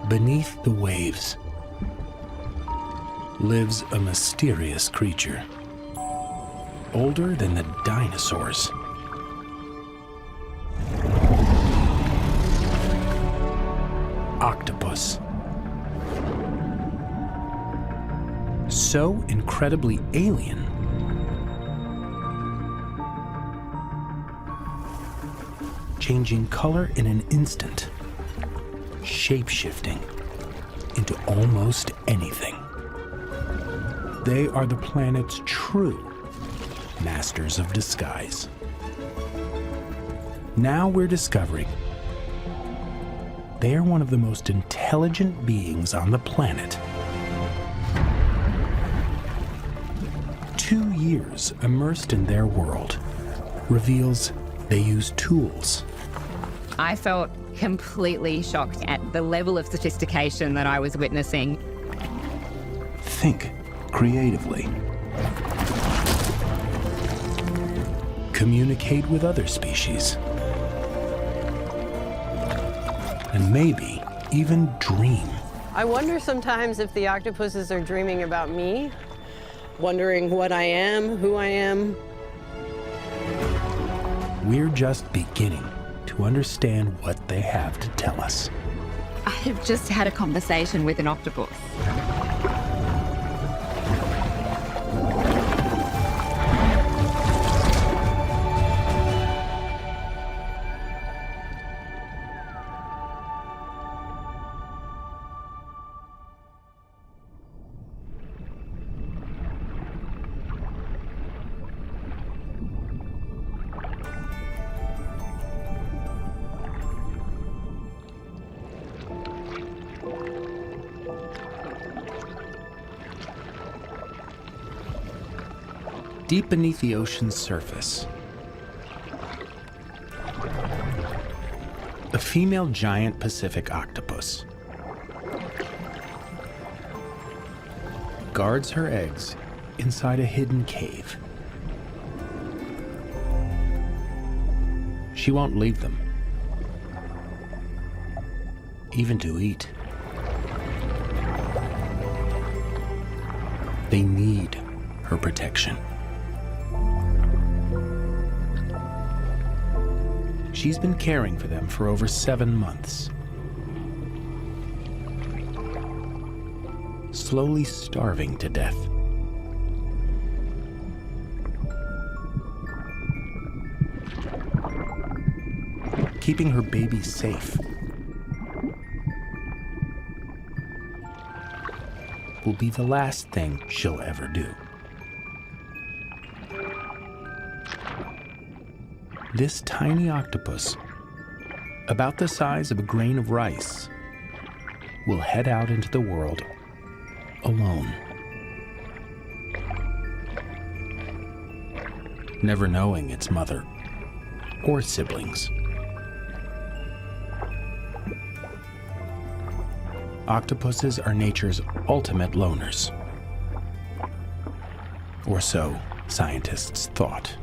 Beneath the waves lives a mysterious creature, older than the dinosaurs. Octopus. So incredibly alien, changing color in an instant, shape-shifting into almost anything. They are the planet's true masters of disguise. Now we're discovering they are one of the most intelligent beings on the planet. 2 years immersed in their world reveals they use tools. I felt completely shocked at the level of sophistication that I was witnessing. Think creatively. Communicate with other species. And maybe even dream. I wonder sometimes if the octopuses are dreaming about me, wondering what I am, who I am. We're just beginning to understand what they have to tell us. I have just had a conversation with an octopus. Deep beneath the ocean's surface, a female giant Pacific octopus guards her eggs inside a hidden cave. She won't leave them, even to eat. They need her protection. She's been caring for them for over 7 months, slowly starving to death. Keeping her baby safe will be the last thing she'll ever do. This tiny octopus, about the size of a grain of rice, will head out into the world alone, never knowing its mother or siblings. Octopuses are nature's ultimate loners, or so scientists thought.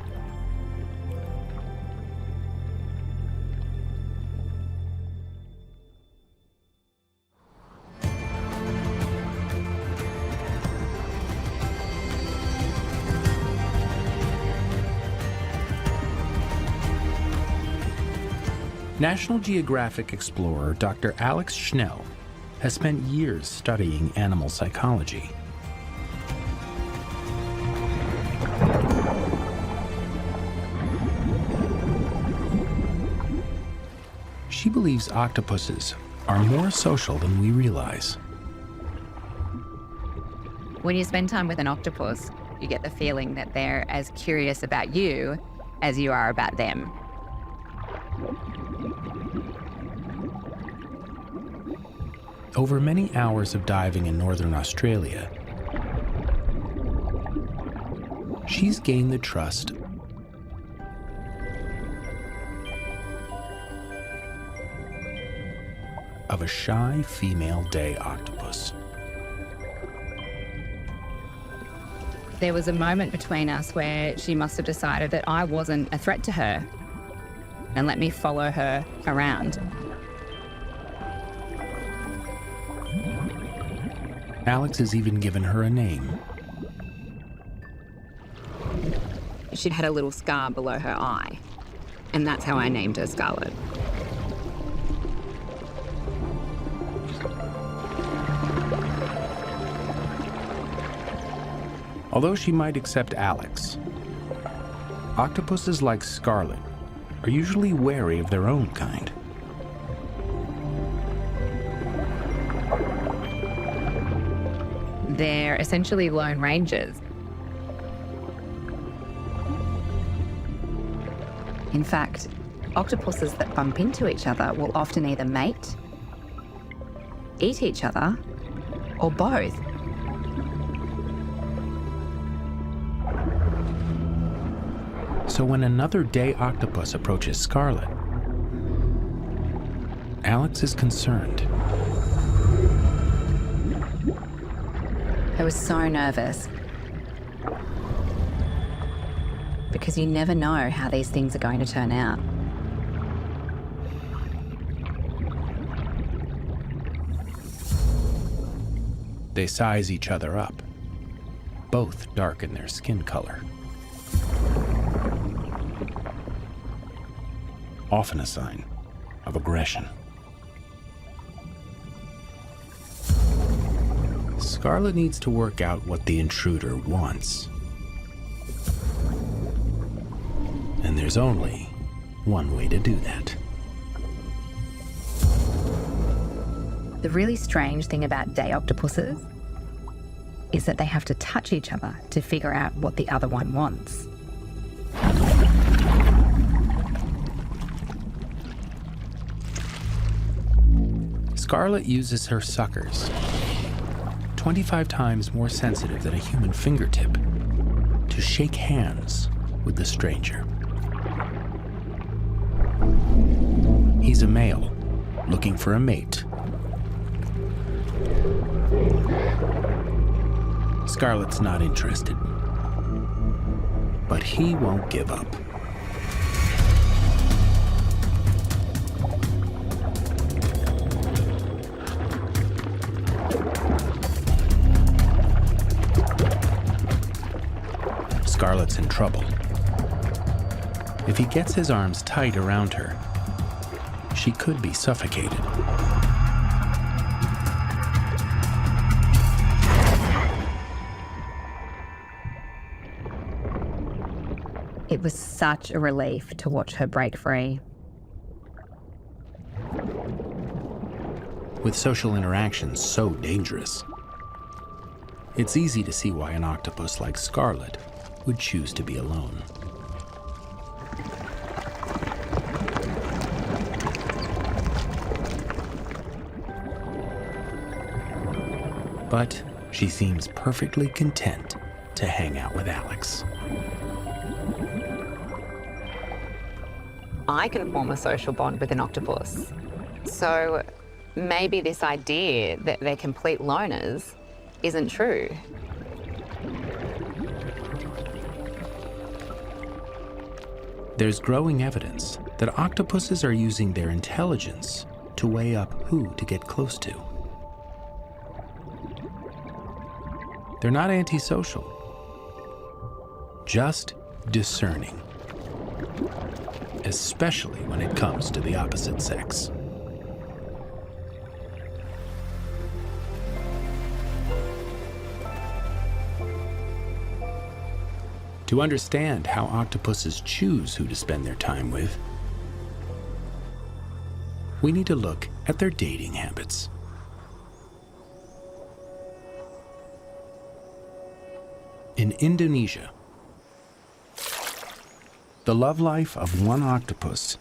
National Geographic explorer Dr. Alex Schnell has spent years studying animal psychology. She believes octopuses are more social than we realize. When you spend time with an octopus, you get the feeling that they're as curious about you as you are about them. Over many hours of diving in northern Australia, she's gained the trust of a shy female day octopus. There was a moment between us where she must have decided that I wasn't a threat to her and let me follow her around. Alex has even given her a name. She'd had a little scar below her eye, and that's how I named her Scarlet. Although she might accept Alex, octopuses like Scarlet are usually wary of their own kind. They're essentially lone rangers. In fact, octopuses that bump into each other will often either mate, eat each other, or both. So when another day octopus approaches Scarlet, Alex is concerned. I was so nervous. Because you never know how these things are going to turn out. They size each other up. Both darken their skin color. Often a sign of aggression. Scarlet needs to work out what the intruder wants. And there's only one way to do that. The really strange thing about day octopuses is that they have to touch each other to figure out what the other one wants. Scarlet uses her suckers, 25 times more sensitive than a human fingertip, to shake hands with the stranger. He's a male, looking for a mate. Scarlet's not interested, but he won't give up. Scarlet's in trouble. If he gets his arms tight around her, she could be suffocated. It was such a relief to watch her break free. With social interactions so dangerous, it's easy to see why an octopus like Scarlet would choose to be alone. But she seems perfectly content to hang out with Alex. I can form a social bond with an octopus. So maybe this idea that they're complete loners isn't true. There's growing evidence that octopuses are using their intelligence to weigh up who to get close to. They're not antisocial, just discerning, especially when it comes to the opposite sex. To understand how octopuses choose who to spend their time with, we need to look at their dating habits. In Indonesia, the love life of one octopus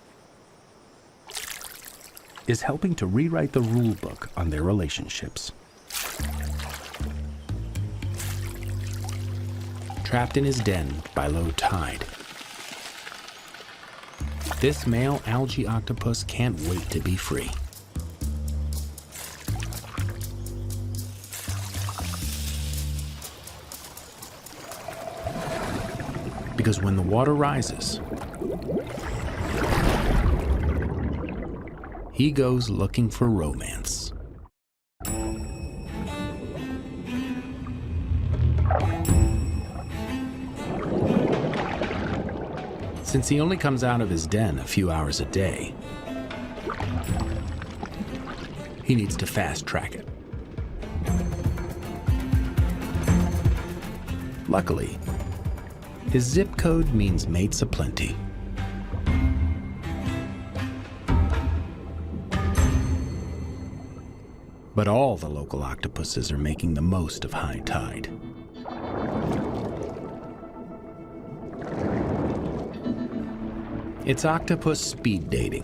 is helping to rewrite the rule book on their relationships. Trapped in his den by low tide, this male algae octopus can't wait to be free. Because when the water rises, he goes looking for romance. Since he only comes out of his den a few hours a day, he needs to fast-track it. Luckily, his zip code means mates aplenty. But all the local octopuses are making the most of high tide. It's octopus speed dating.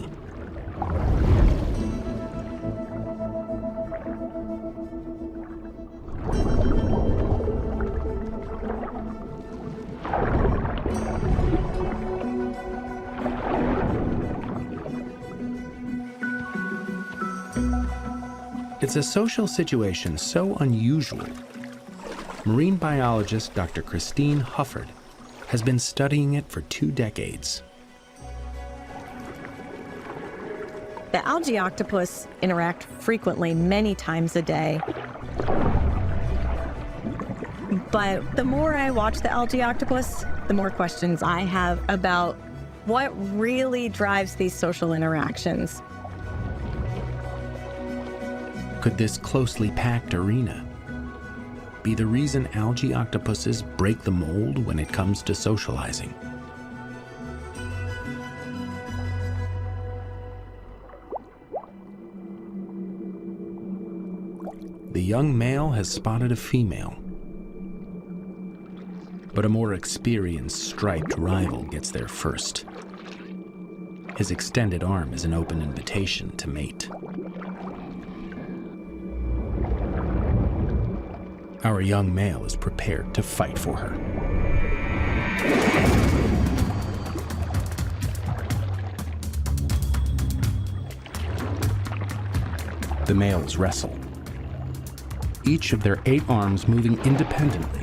It's a social situation so unusual. Marine biologist Dr. Christine Hufford has been studying it for 2 decades. The algae octopus interact frequently, many times a day. But the more I watch the algae octopus, the more questions I have about what really drives these social interactions. Could this closely packed arena be the reason algae octopuses break the mold when it comes to socializing? The young male has spotted a female, but a more experienced striped rival gets there first. His extended arm is an open invitation to mate. Our young male is prepared to fight for her. The males wrestle, each of their 8 arms moving independently.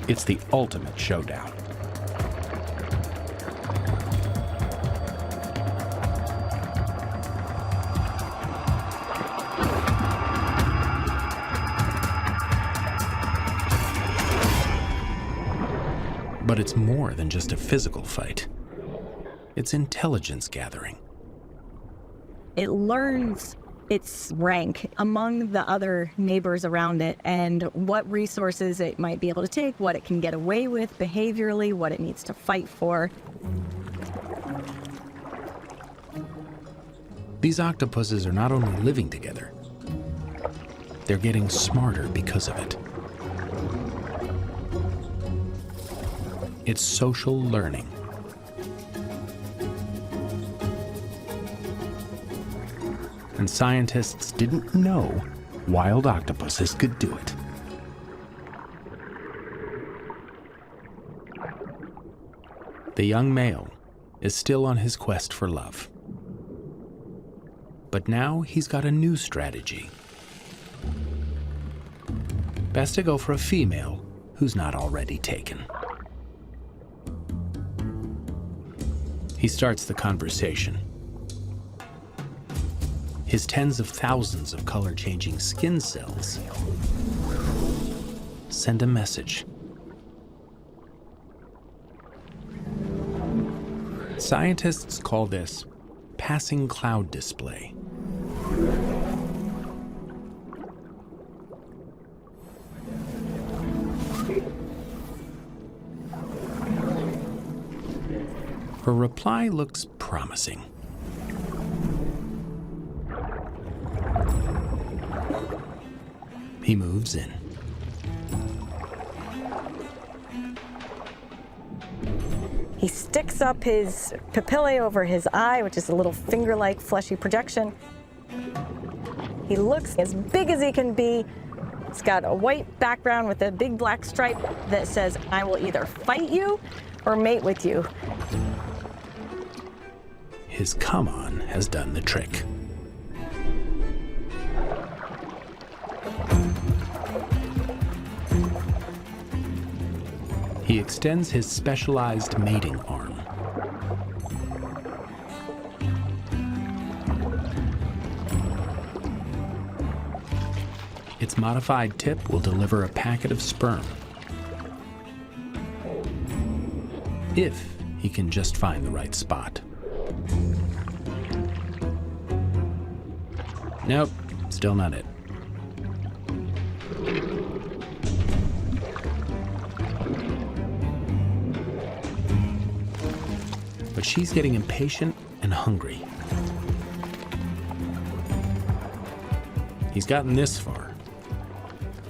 It's the ultimate showdown. But it's more than just a physical fight. It's intelligence gathering. It learns its rank among the other neighbors around it and what resources it might be able to take, what it can get away with behaviorally, what it needs to fight for. These octopuses are not only living together, they're getting smarter because of it. It's social learning. And scientists didn't know wild octopuses could do it. The young male is still on his quest for love. But now he's got a new strategy. Best to go for a female who's not already taken. He starts the conversation. His tens of thousands of color-changing skin cells send a message. Scientists call this passing cloud display. Her reply looks promising. He moves in. He sticks up his papillae over his eye, which is a little finger-like fleshy projection. He looks as big as he can be. It's got a white background with a big black stripe that says, "I will either fight you or mate with you." His come-on has done the trick. He extends his specialized mating arm. Its modified tip will deliver a packet of sperm if he can just find the right spot. Nope, still not it. But she's getting impatient and hungry. He's gotten this far.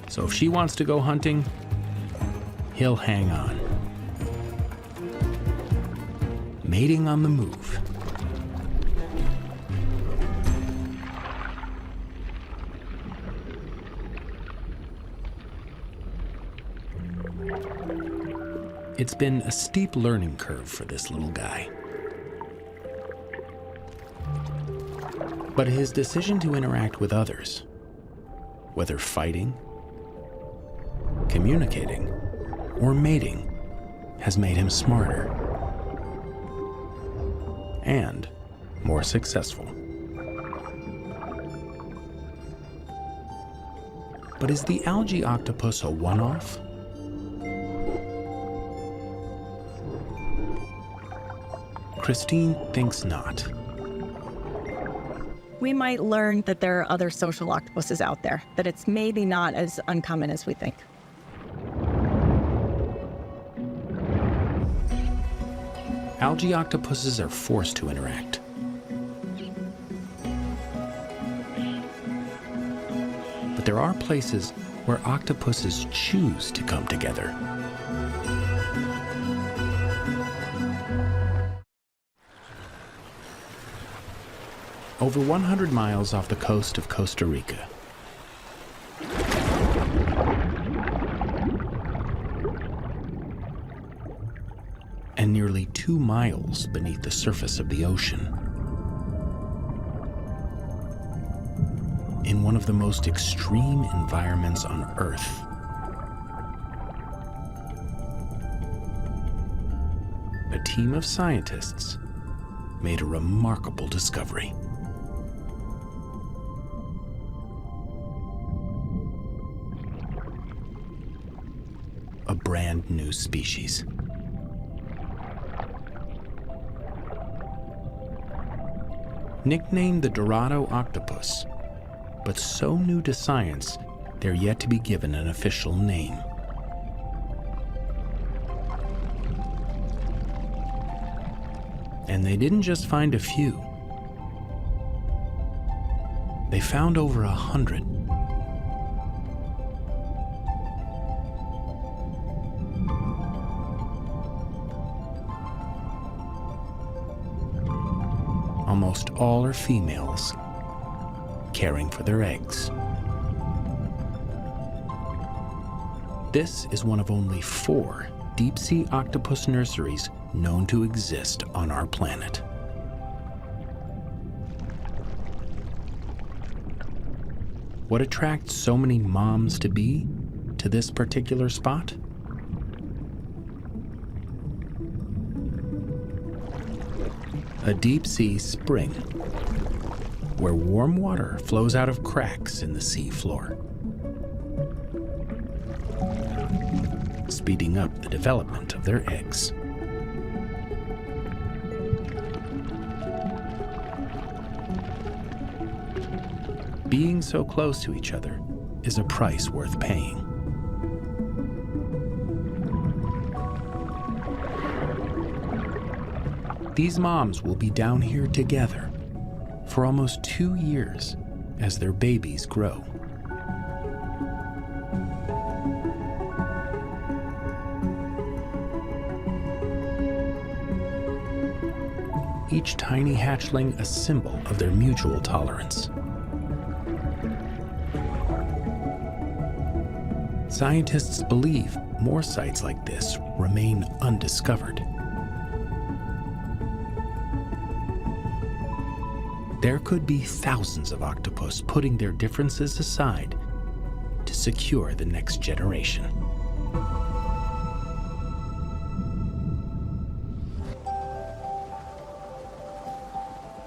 So if she wants to go hunting, he'll hang on. Mating on the move. It's been a steep learning curve for this little guy. But his decision to interact with others, whether fighting, communicating, or mating, has made him smarter and more successful. But is the algae octopus a one-off? Christine thinks not. We might learn that there are other social octopuses out there, that it's maybe not as uncommon as we think. Algae octopuses are forced to interact. But there are places where octopuses choose to come together. Over 100 miles off the coast of Costa Rica, and nearly 2 miles beneath the surface of the ocean, in one of the most extreme environments on Earth, a team of scientists made a remarkable discovery. A brand new species. Nicknamed the Dorado octopus, but so new to science, they're yet to be given an official name. And they didn't just find a few. They found over 100. Almost all are females, caring for their eggs. This is one of only 4 deep-sea octopus nurseries known to exist on our planet. What attracts so many moms-to-be to this particular spot? A deep-sea spring, where warm water flows out of cracks in the sea floor, speeding up the development of their eggs. Being so close to each other is a price worth paying. These moms will be down here together for almost 2 years as their babies grow. Each tiny hatchling a symbol of their mutual tolerance. Scientists believe more sites like this remain undiscovered. There could be thousands of octopus putting their differences aside to secure the next generation.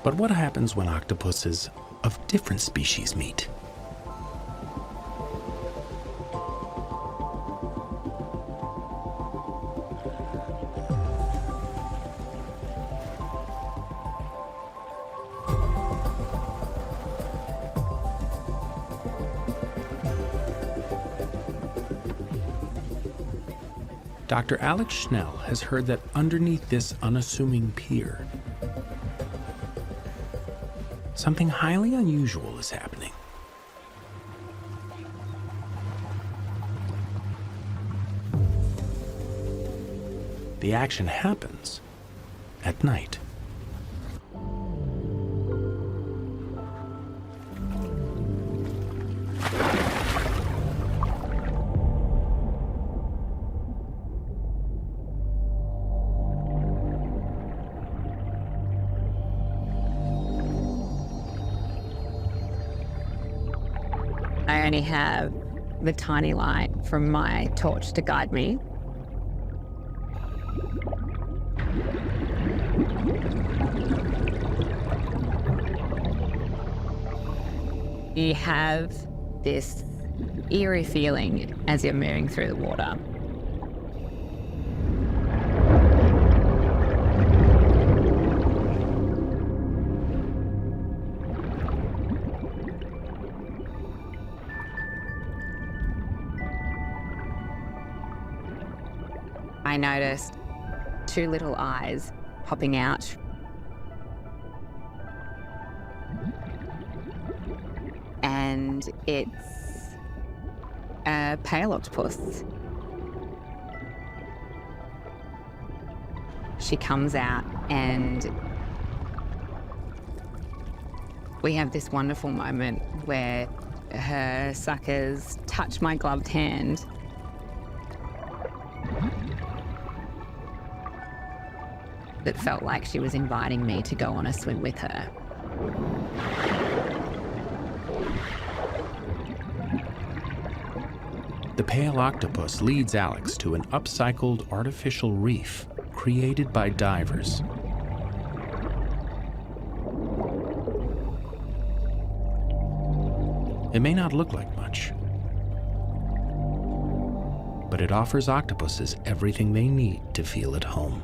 But what happens when octopuses of different species meet? Dr. Alex Schnell has heard that underneath this unassuming pier, something highly unusual is happening. The action happens at night. I only have the tiny light from my torch to guide me. You have this eerie feeling as you're moving through the water. I noticed two little eyes popping out. And it's a pale octopus. She comes out and we have this wonderful moment where her suckers touch my gloved hand. That felt like she was inviting me to go on a swim with her. The pale octopus leads Alex to an upcycled artificial reef created by divers. It may not look like much, but it offers octopuses everything they need to feel at home.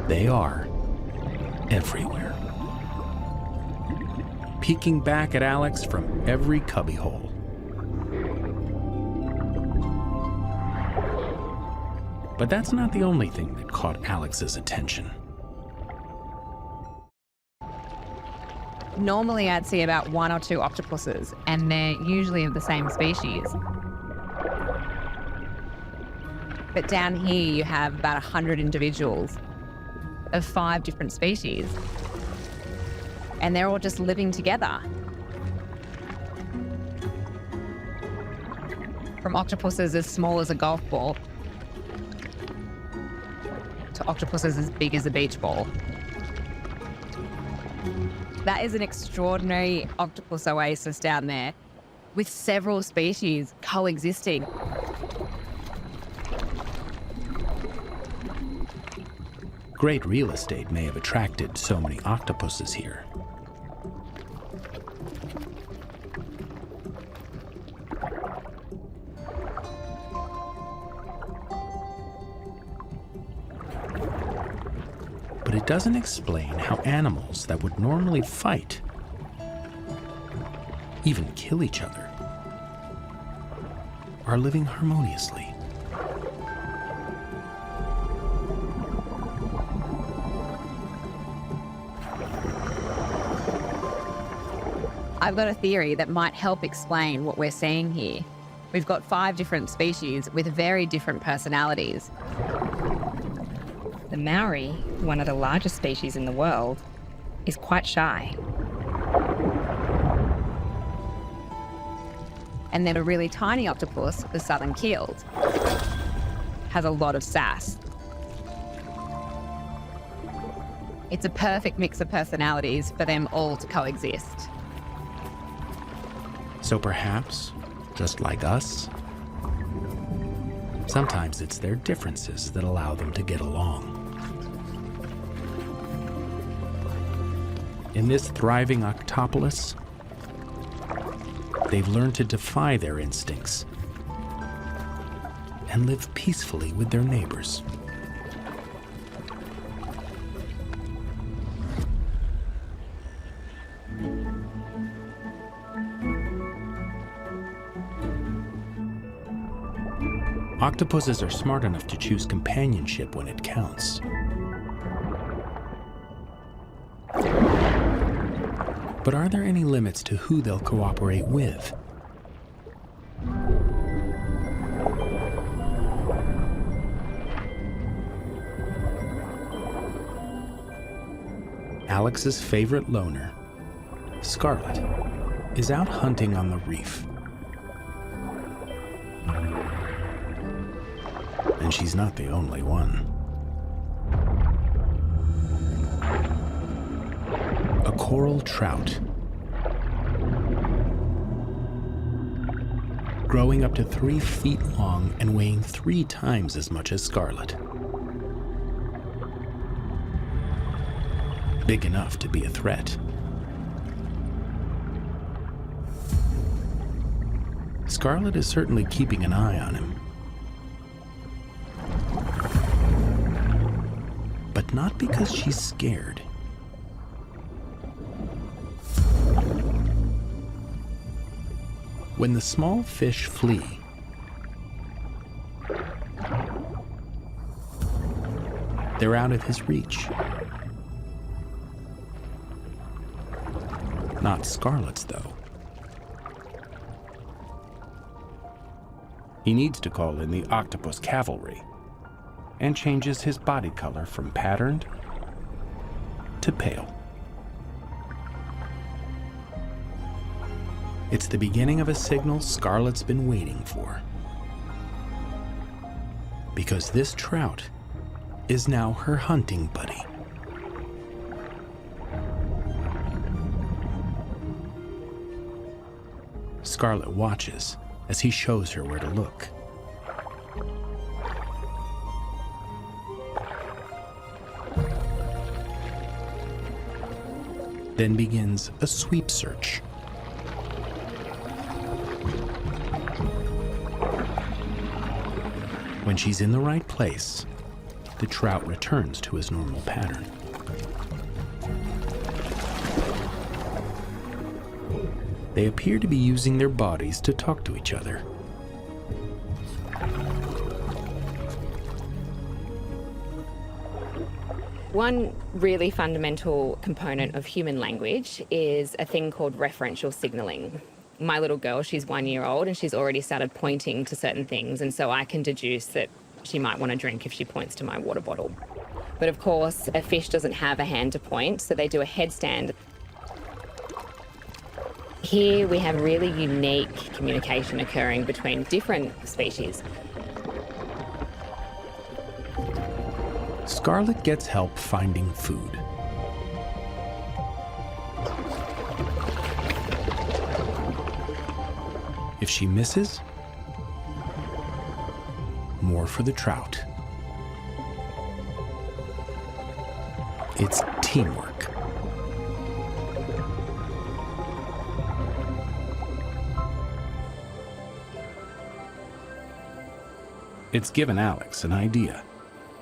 They are everywhere, peeking back at Alex from every cubbyhole. But that's not the only thing that caught Alex's attention. Normally I'd see about one or two octopuses, and they're usually of the same species. But down here you have about 100 individuals of 5 different species, and they're all just living together. From octopuses as small as a golf ball to octopuses as big as a beach ball. That is an extraordinary octopus oasis down there, with several species coexisting. Great real estate may have attracted so many octopuses here. But it doesn't explain how animals that would normally fight, even kill each other, are living harmoniously. I've got a theory that might help explain what we're seeing here. We've got 5 different species with very different personalities. The Maori, one of the largest species in the world, is quite shy. And then a really tiny octopus, the southern keeled, has a lot of sass. It's a perfect mix of personalities for them all to coexist. So perhaps, just like us, sometimes it's their differences that allow them to get along. In this thriving octopolis, they've learned to defy their instincts and live peacefully with their neighbors. Octopuses are smart enough to choose companionship when it counts. But are there any limits to who they'll cooperate with? Alex's favorite loner, Scarlet, is out hunting on the reef. And she's not the only one. A coral trout, growing up to 3 feet long and weighing 3 times as much as Scarlet. Big enough to be a threat. Scarlet is certainly keeping an eye on him. But not because she's scared. When the small fish flee, they're out of his reach. Not Scarlet's, though. He needs to call in the octopus cavalry and changes his body color from patterned to pale. It's the beginning of a signal Scarlet's been waiting for. Because this trout is now her hunting buddy. Scarlet watches as he shows her where to look. Then begins a sweep search. When she's in the right place, the trout returns to his normal pattern. They appear to be using their bodies to talk to each other. One really fundamental component of human language is a thing called referential signaling. My little girl, she's 1 year old and she's already started pointing to certain things, and so I can deduce that she might want a drink if she points to my water bottle. But of course, a fish doesn't have a hand to point, so they do a headstand. Here we have really unique communication occurring between different species. Scarlet gets help finding food. If she misses, more for the trout. It's teamwork. It's given Alex an idea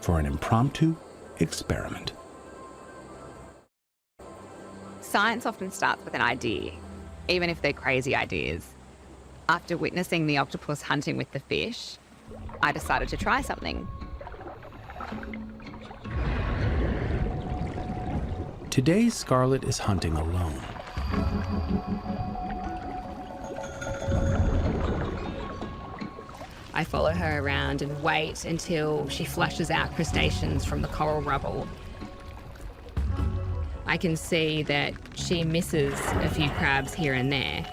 for an impromptu experiment. Science often starts with an idea, even if they're crazy ideas. After witnessing the octopus hunting with the fish, I decided to try something. Today, Scarlet is hunting alone. I follow her around and wait until she flushes out crustaceans from the coral rubble. I can see that she misses a few crabs here and there.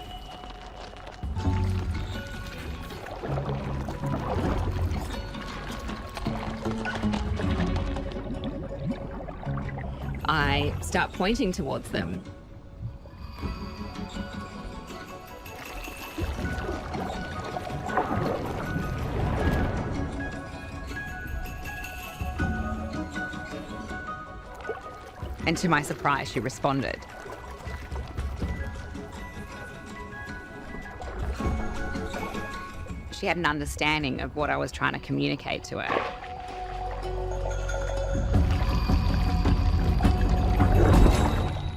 I start pointing towards them. And to my surprise, she responded. She had an understanding of what I was trying to communicate to her.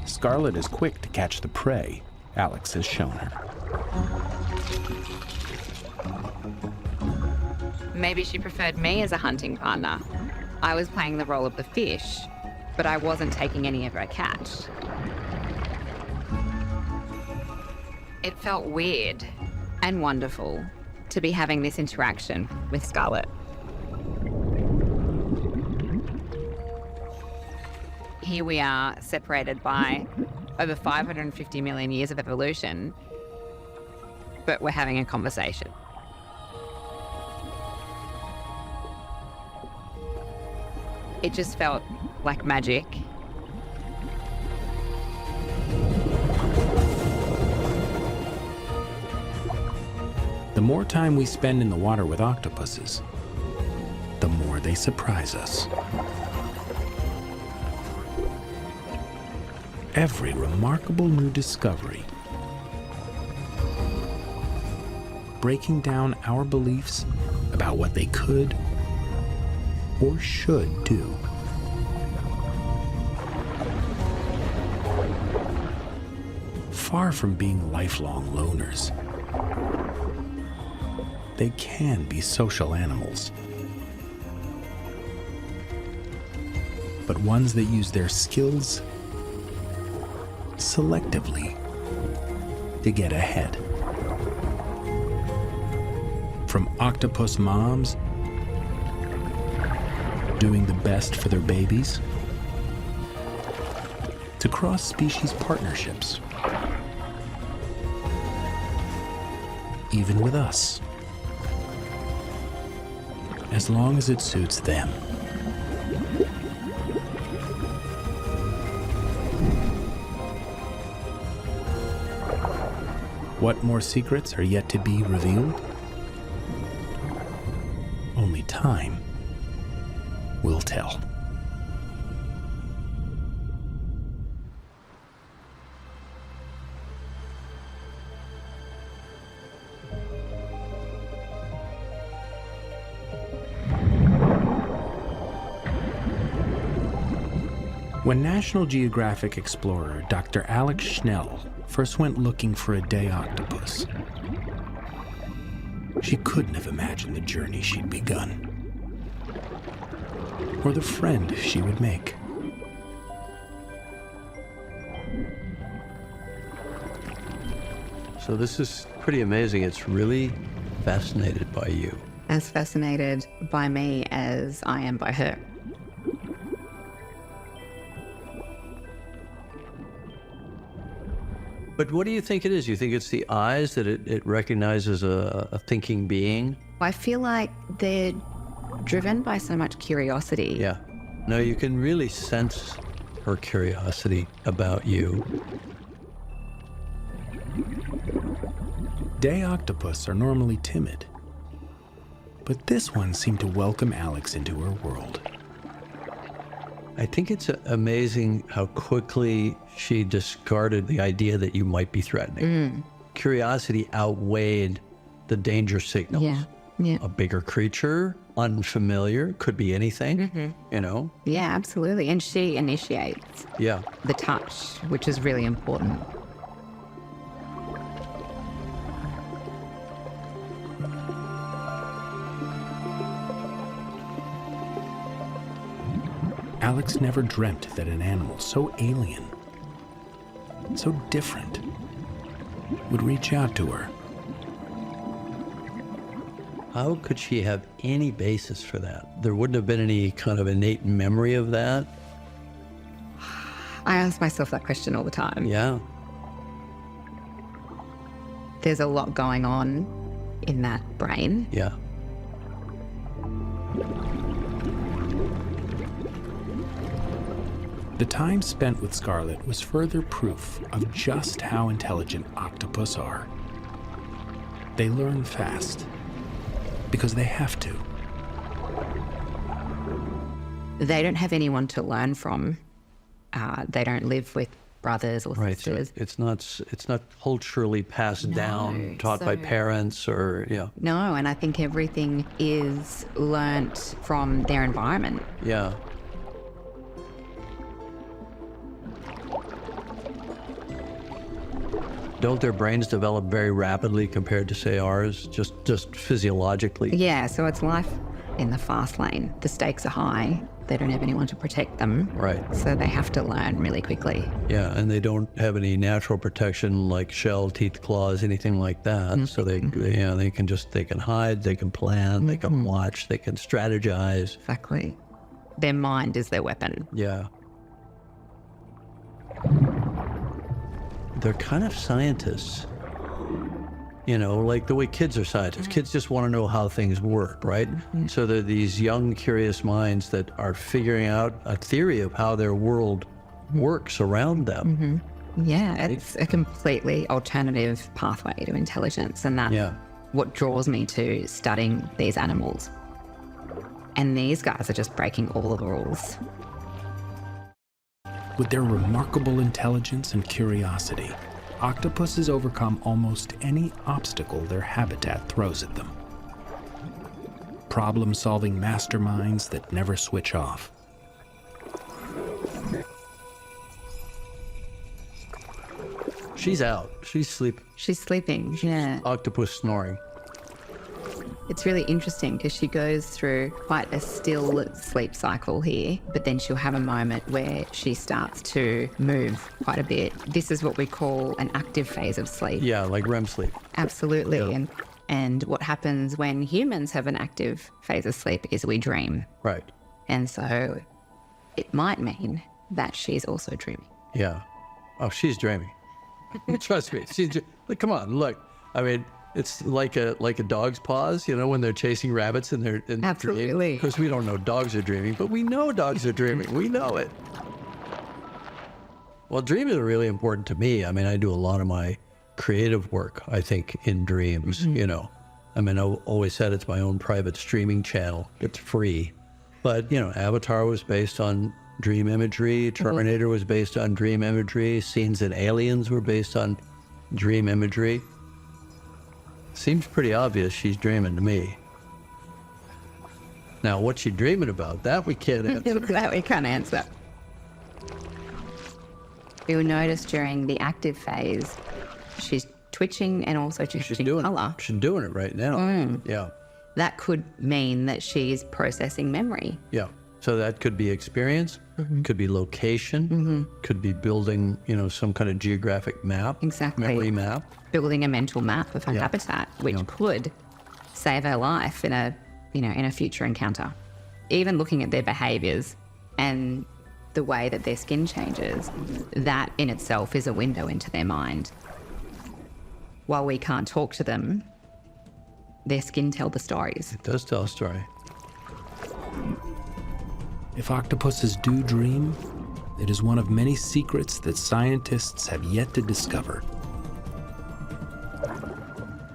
Scarlet is quick to catch the prey Alex has shown her. Maybe she preferred me as a hunting partner. I was playing the role of the fish, but I wasn't taking any of her catch. It felt weird and wonderful to be having this interaction with Scarlet. Here we are, separated by over 550 million years of evolution, but we're having a conversation. It just felt like magic. The more time we spend in the water with octopuses, the more they surprise us. Every remarkable new discovery, breaking down our beliefs about what they could or should do. Far from being lifelong loners, they can be social animals, but ones that use their skills selectively to get ahead. From octopus moms doing the best for their babies, to cross-species partnerships, even with us, as long as it suits them. What more secrets are yet to be revealed? Only time will tell. When National Geographic explorer Dr. Alex Schnell first went looking for a day octopus, she couldn't have imagined the journey she'd begun, or the friend she would make. So this is pretty amazing. It's really fascinated by you. As fascinated by me as I am by her. But what do you think it is? You think it's the eyes that it recognizes a thinking being? I feel like they're driven by so much curiosity. Yeah. No, you can really sense her curiosity about you. Day octopus are normally timid, but this one seemed to welcome Alex into her world. I think it's amazing how quickly she discarded the idea that you might be threatening. Curiosity outweighed the danger signals. Yeah. A bigger creature, unfamiliar, could be anything, you know? Yeah, absolutely. And she initiates Yeah. the touch, which is really important. Alex never dreamt that an animal so alien, so different, would reach out to her. How could she have any basis for that? There wouldn't have been any kind of innate memory of that? I ask myself that question all the time. Yeah. There's a lot going on in that brain. Yeah. The time spent with Scarlet was further proof of just how intelligent octopus are. They learn fast, because they have to. They don't have anyone to learn from. They don't live with brothers or Right. sisters. It's not culturally passed down, taught by parents or, yeah. No, and I think everything is learnt from their environment. Yeah. Don't their brains develop very rapidly compared to, say, ours, just physiologically? Yeah, so it's life in the fast lane. The stakes are high. They don't have anyone to protect them. Right. So they have to learn really quickly. Yeah, and they don't have any natural protection like shell, teeth, claws, anything like that. So they can hide, they can plan, they can watch, they can strategize. Exactly. Their mind is their weapon. Yeah. They're kind of scientists. You know, like the way kids are scientists. Kids just want to know how things work, right? So they're these young, curious minds that are figuring out a theory of how their world works around them. Yeah, it's a completely alternative pathway to intelligence. And that's what draws me to studying these animals. And these guys are just breaking all of the rules. With their remarkable intelligence and curiosity, octopuses overcome almost any obstacle their habitat throws at them. Problem-solving masterminds that never switch off. She's out. She's sleeping. She's sleeping, yeah. Octopus snoring. It's really interesting because she goes through quite a still sleep cycle here, but then she'll have a moment where she starts to move quite a bit. This is what we call an active phase of sleep. Yeah, like REM sleep. Absolutely. Yeah. And what happens when humans have an active phase of sleep is we dream. Right. And so it might mean that she's also dreaming. Yeah. Oh, she's dreaming. Trust me. Come on, look. I mean, it's like a dog's paws, you know, when they're chasing rabbits and they're Absolutely. Because we don't know dogs are dreaming, but we know dogs are dreaming. We know it. Well, dreams are really important to me. I mean, I do a lot of my creative work, I think, in dreams, you know. I mean, I've always said it's my own private streaming channel. It's free. But, you know, Avatar was based on dream imagery. Terminator was based on dream imagery. Scenes in Aliens were based on dream imagery. Seems pretty obvious she's dreaming to me. Now, what's she dreaming about? That we can't answer. That we can't answer. You'll notice during the active phase, she's twitching and also changing colour. She's doing it right now. Yeah. That could mean that she's processing memory. Yeah. So that could be experience, could be location, could be building, you know, some kind of geographic map. Exactly. Memory map. Building a mental map of her habitat, which could save her life in a future encounter. Even looking at their behaviours and the way that their skin changes, that in itself is a window into their mind. While we can't talk to them, their skin tell the stories. It does tell a story. If octopuses do dream, it is one of many secrets that scientists have yet to discover.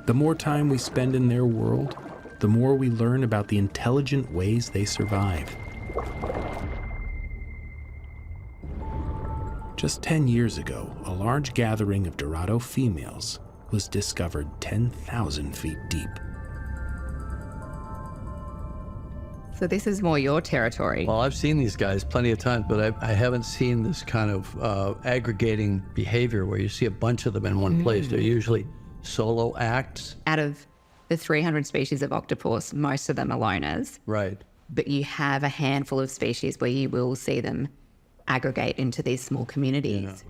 The more time we spend in their world, the more we learn about the intelligent ways they survive. Just 10 years ago, a large gathering of Dorado females was discovered 10,000 feet deep. So this is more your territory. Well, I've seen these guys plenty of times, but I haven't seen this kind of aggregating behavior where you see a bunch of them in one place. They're usually solo acts. Out of the 300 species of octopus, most of them are loners. Right. But you have a handful of species where you will see them aggregate into these small communities.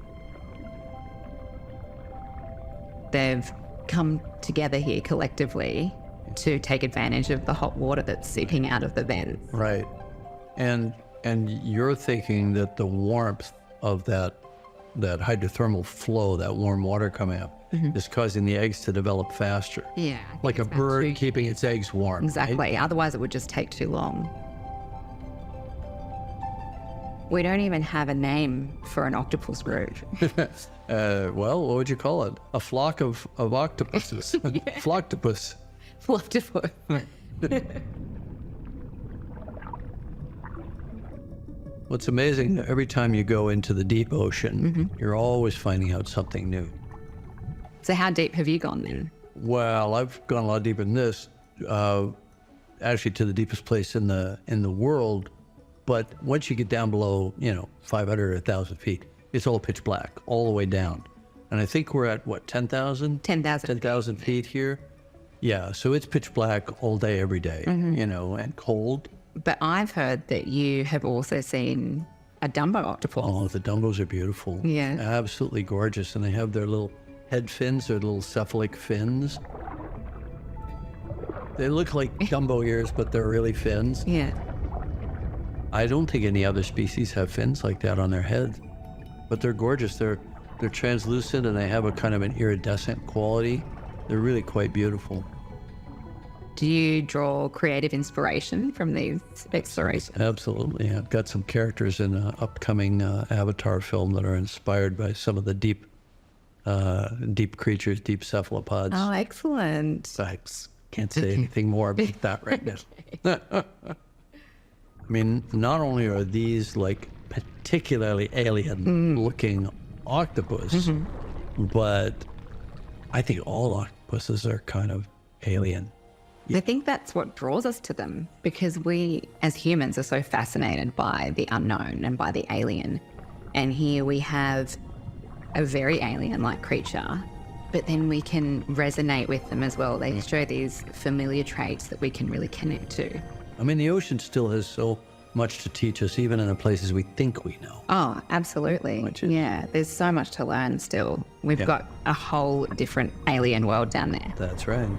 They've come together here collectively to take advantage of the hot water that's seeping out of the vents. Right. And you're thinking that the warmth of that hydrothermal flow, that warm water coming up, is causing the eggs to develop faster. Yeah. Like a bird keeping its eggs warm. Exactly. Right? Otherwise it would just take too long. We don't even have a name for an octopus group. Well, what would you call it? A flock of octopuses. Flocktopus. Octopus. What's amazing, every time you go into the deep ocean, you're always finding out something new. So how deep have you gone then? Well, I've gone a lot deeper than this, actually to the deepest place in the world. But once you get down below, 500 or 1,000 feet, it's all pitch black all the way down. And I think we're at, what, 10,000? 10,000. 10,000 feet here. Yeah, so it's pitch black all day, every day, you know, and cold. But I've heard that you have also seen a Dumbo octopus. Oh, the Dumbos are beautiful. Yeah. Absolutely gorgeous. And they have their little head fins, their little cephalic fins. They look like Dumbo ears, but they're really fins. Yeah. I don't think any other species have fins like that on their head, but they're gorgeous. They're translucent and they have a kind of an iridescent quality. They're really quite beautiful. Do you draw creative inspiration from these explorations? Absolutely. I've got some characters in an upcoming Avatar film that are inspired by some of the deep creatures, deep cephalopods. Oh, excellent. I can't say anything more about that right now. I mean, not only are these like particularly alien-looking octopus, but I think all octopuses are kind of alien. I think that's what draws us to them, because we, as humans, are so fascinated by the unknown and by the alien. And here we have a very alien-like creature, but then we can resonate with them as well. They show these familiar traits that we can really connect to. I mean, the ocean still has so much to teach us, even in the places we think we know. Oh, absolutely. Yeah, there's so much to learn still. We've got a whole different alien world down there. That's right.